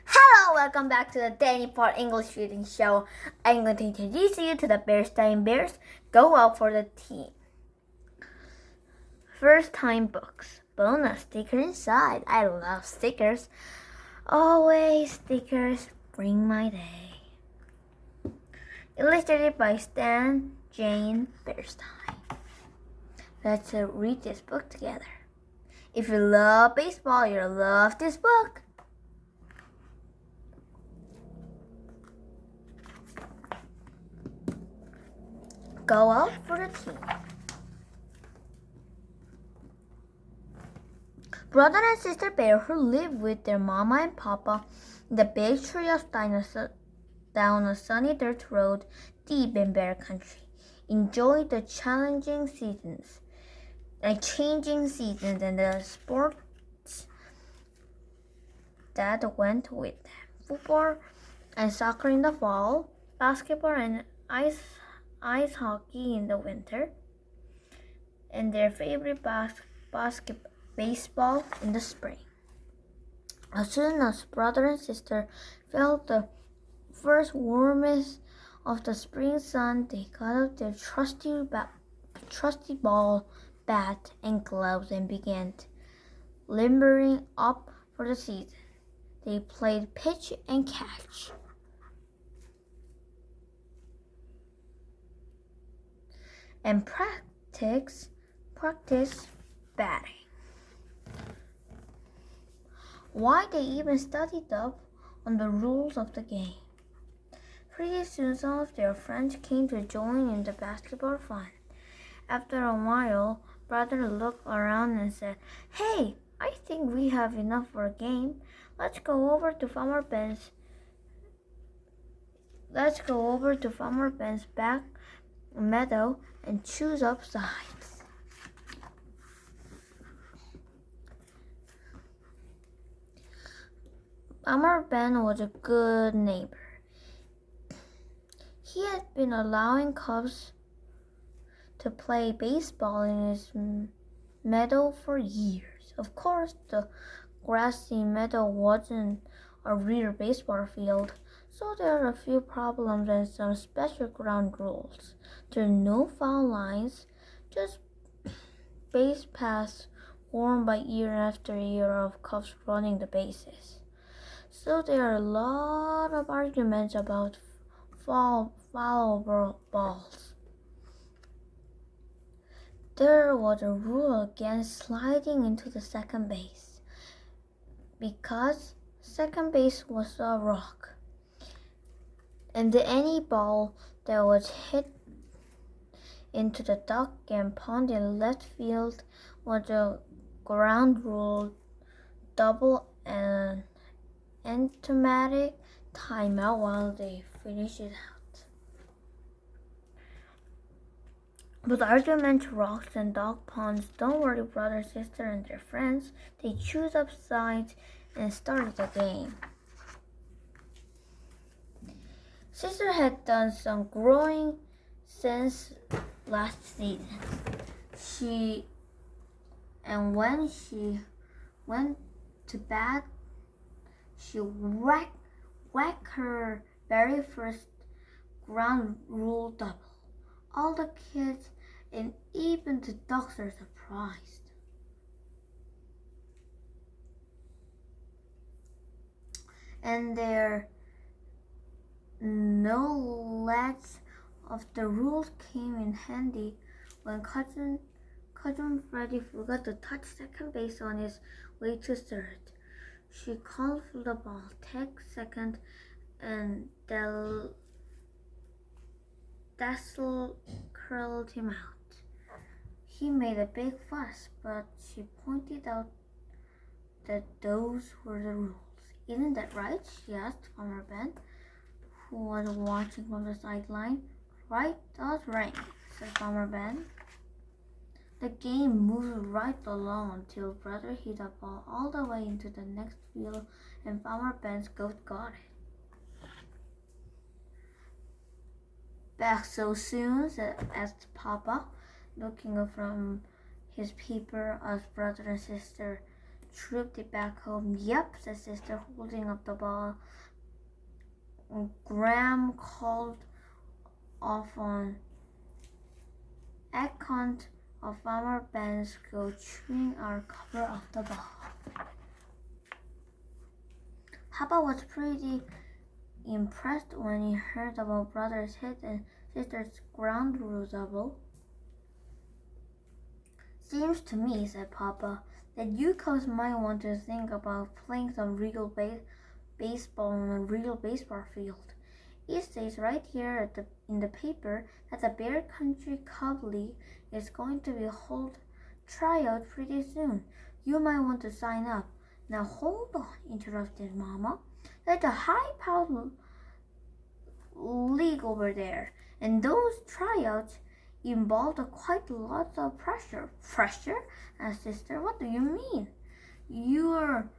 Hello, welcome back to the dennypark English reading show. I'm going to introduce you to the Berenstain Bears. Go out for the team. First time books. Bonus sticker inside. I love stickers. Always stickers bring my day. Illustrated by Stan Jane Berenstain. Let's read this book together. If you love baseball, you'll love this book. Go out for the team. Brother and sister bear who live with their mama and papa in the big tree of dinosaurs down a sunny dirt road deep in bear country enjoyed the changing seasons and the sports that went with them. Football and soccer in the fall, basketball and ice hockey in the winter, and their favorite baseball in the spring. As soon as brother and sister felt the first warmth of the spring sun, they got out their trusty ball, bat, and gloves and began limbering up for the season. They played pitch and catch, and practice batting. Why, they even studied up on the rules of the game. Pretty soon some of their friends came to join in the basketball fun. After a while, brother looked around and said, "Hey, I think we have enough for a game. Let's go over to Farmer Ben's back meadow and choose up sides." Farmer Ben was a good neighbor. He had been allowing cubs to play baseball in his meadow for years. Of course, the grassy meadow wasn't a real baseball field, so there are a few problems and some special ground rules. There are no foul lines, just base paths worn by year after year of cubs running the bases. So there are a lot of arguments about foul balls. There was a rule against sliding into the second base because second base was a rock, and any ball that was hit into the duck and pond in left field was a ground rule double and automatic timeout while they finish it out. But arguments, rocks, and dog ponds don't worry brother, sister, and their friends. They choose up sides and started the game. Sister had done some growing since last season. When she went to bat, she whacked her very first ground rule double. All the kids and even the dogs are surprised. And their knowledge of the rules came in handy when cousin Freddie forgot to touch second base on his way to third. She called for the ball, take second, and Dazzle curled him out. He made a big fuss, but she pointed out that those were the rules. "Isn't that right?" she asked Farmer Ben, who was watching from the sideline. "Right, that's right," said Farmer Ben. The game moved right along until brother hit a ball all the way into the next field and Farmer Ben's goat got it. "Back so soon?" asked Papa, looking up from his paper as brother and sister trooped back home. Yep, said sister, holding up the ball. Graham called off on account of Farmer Ben's go chewing our cover of the ball. Papa was pretty impressed when he heard about brother's hit and sister's ground rule double. Seems to me, said Papa, that you cubs might want to think about playing some real baseball on a real baseball field. It says right here in the paper that the Bear Country Cub League is going to be hold tryout pretty soon. You might want to sign up. Now hold on, interrupted Mama. There's a high-powered league over there, and those tryouts involved quite a lot of pressure. Pressure? Asked sister. What do you mean? You're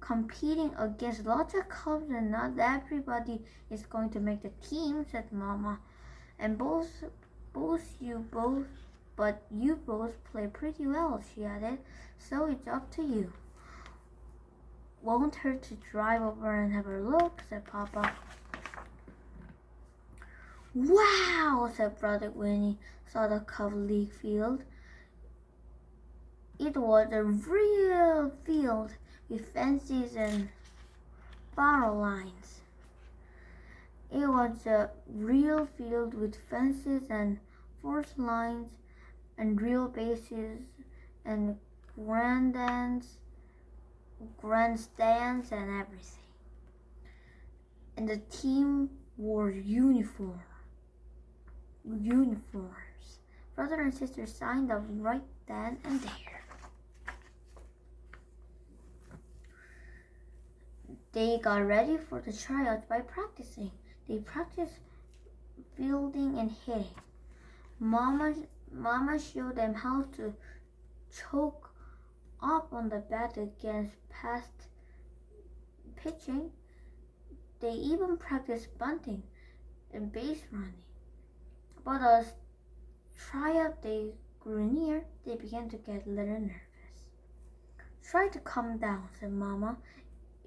competing against lots of cubs and not everybody is going to make the team, said Mama. And you both play pretty well, she added, so it's up to you. Won't hurt to drive over and have a look, said Papa. Wow, said Brother when he saw the Cub League field. It was a real field with fences and foul lines. It was a real field with fences and force lines and real bases and grandstands and everything. And the team wore uniforms. Brother and sister signed up right then and there. They got ready for the tryouts by practicing. They practiced fielding and hitting. Mama showed them how to choke up on the bat against past pitching. They even practiced bunting and base running. But as tryout day grew near, they began to get a little nervous. Try to calm down, said Mama.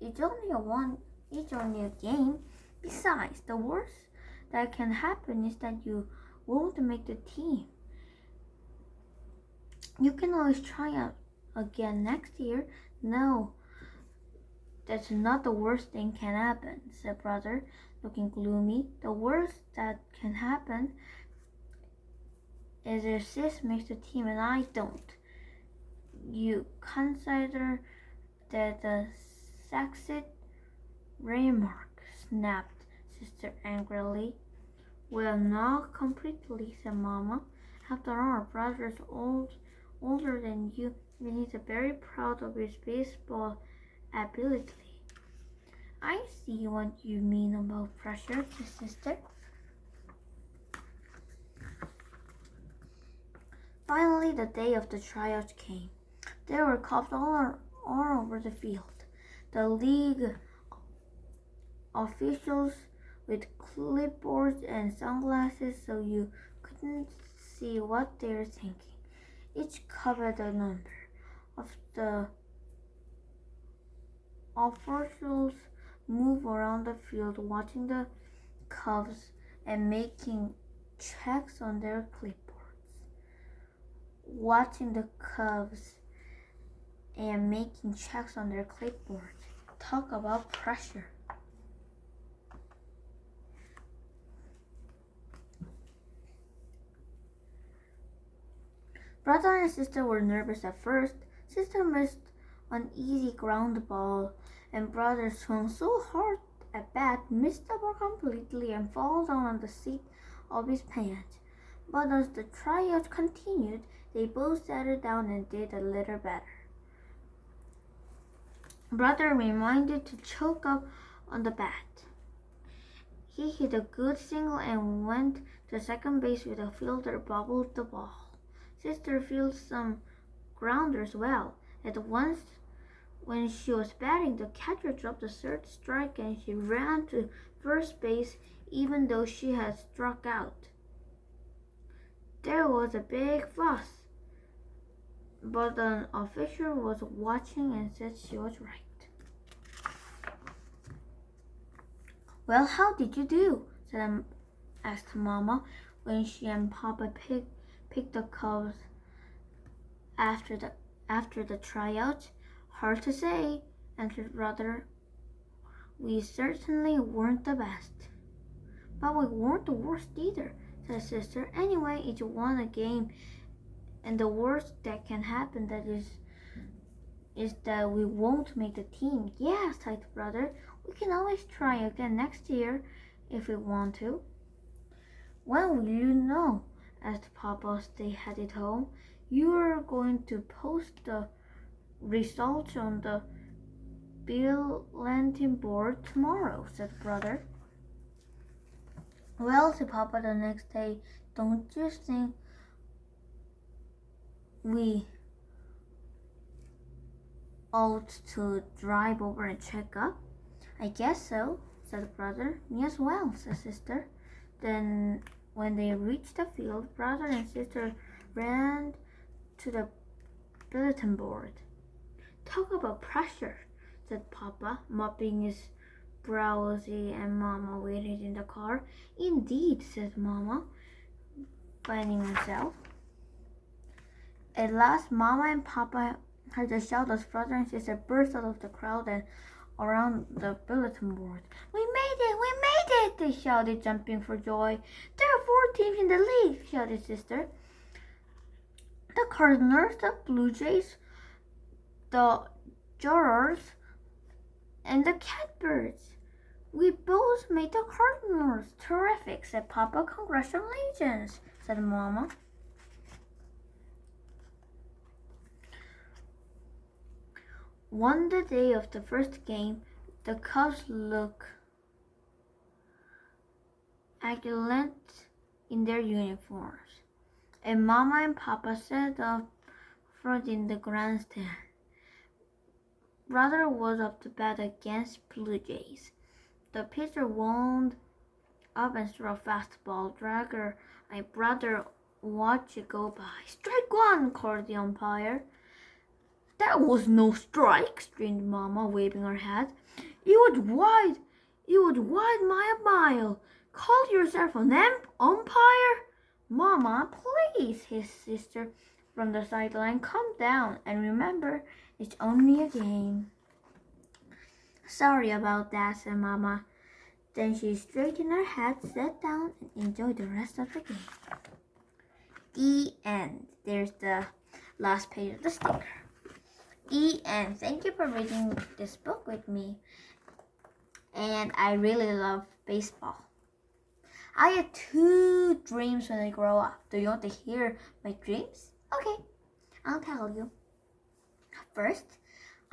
It's only a game. Besides, the worst that can happen is that you won't make the team. You can always try out again next year. No, that's not the worst thing can happen, said Brother, looking gloomy. The worst that can happen is if Sis makes the team and I don't. You consider that the sexist remark, snapped Sister angrily. Well, not completely, said Mama. After all, Brother's older than you, and he's very proud of his baseball ability. I see what you mean about pressure, said Sister. Finally, the day of the tryouts came. There were cops all over the field. The league officials with clipboards and sunglasses so you couldn't see what they were thinking. Each covered a number. Of the officials moved around the field watching the Cubs and making checks on their clipboards. Watching the Cubs and making checks on their clipboards. Talk about pressure. Brother and sister were nervous at first. Sister missed an easy ground ball, and brother swung so hard at bat, missed the ball completely and fell down on the seat of his pants. But as the tryouts continued, they both settled down and did a little better. Brother reminded to choke up on the bat. He hit a good single and went to second base with a fielder bobbled the ball. Sister fielded some grounders well. At once, when she was batting, the catcher dropped the third strike and she ran to first base even though she had struck out. There was a big fuss. but an official was watching and said she was right. Well, how did you do? asked Mama when she and Papa picked the cubs after the tryout. Hard to say, answered brother. We certainly weren't the best. But we weren't the worst either, said sister. Anyway, it's won a game, and the worst that can happen is that we won't make the team. Yeah, sighed brother. We can always try again next year if we want to. When will you know? Asked Papa as they headed home. You are going to post the results on the bulletin board tomorrow, said brother. Well, said Papa the next day, don't you think we ought to drive over and check up? I guess so, said brother. Me as well, said sister. Then when they reached the field, brother and sister ran to the bulletin board. Talk about pressure, said Papa, mopping his brow as he and Mama waited in the car. Indeed, said Mama, biting herself. At last, Mama and Papa heard a shout as brother and sister burst out of the crowd and around the bulletin board. We made it! We made it! They shouted, jumping for joy. There are 4 teams in the league, shouted sister. The Cardinals, the Blue Jays, the Jurors, and the Catbirds. We both made the Cardinals. Terrific, said Papa. Congratulations, said Mama. On the day of the first game, the Cubs looked excellent in their uniforms, and Mama and Papa sat up front in the grandstand. Brother was up to bat against Blue Jays. The pitcher wound up and threw a fastball. Dragger, my brother watched it go by. Strike one, called the umpire. That was no strike, screamed Mama, waving her hat. It was wide by a mile. Call yourself an umpire? Mama, please, hissed sister from the sideline. Calm down, and remember, it's only a game. Sorry about that, said Mama. Then she straightened her hat, sat down, and enjoyed the rest of the game. The end. There's the last page of the sticker. The end. Thank you for reading this book with me. And I really love baseball. I have 2 dreams when I grow up. Do you want to hear my dreams? Okay, I'll tell you. First,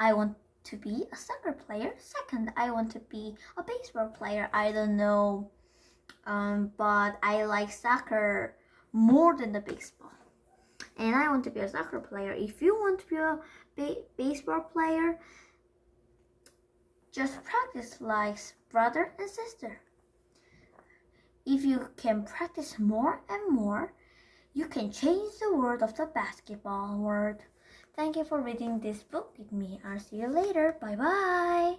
I want to be a soccer player. Second, I want to be a baseball player. I don't know, but I like soccer more than the baseball. And I want to be a soccer player. If you want to be a baseball player, just practice like brother and sister. If you can practice more and more, you can change the world of the basketball world. Thank you for reading this book with me. I'll see you later. Bye-bye.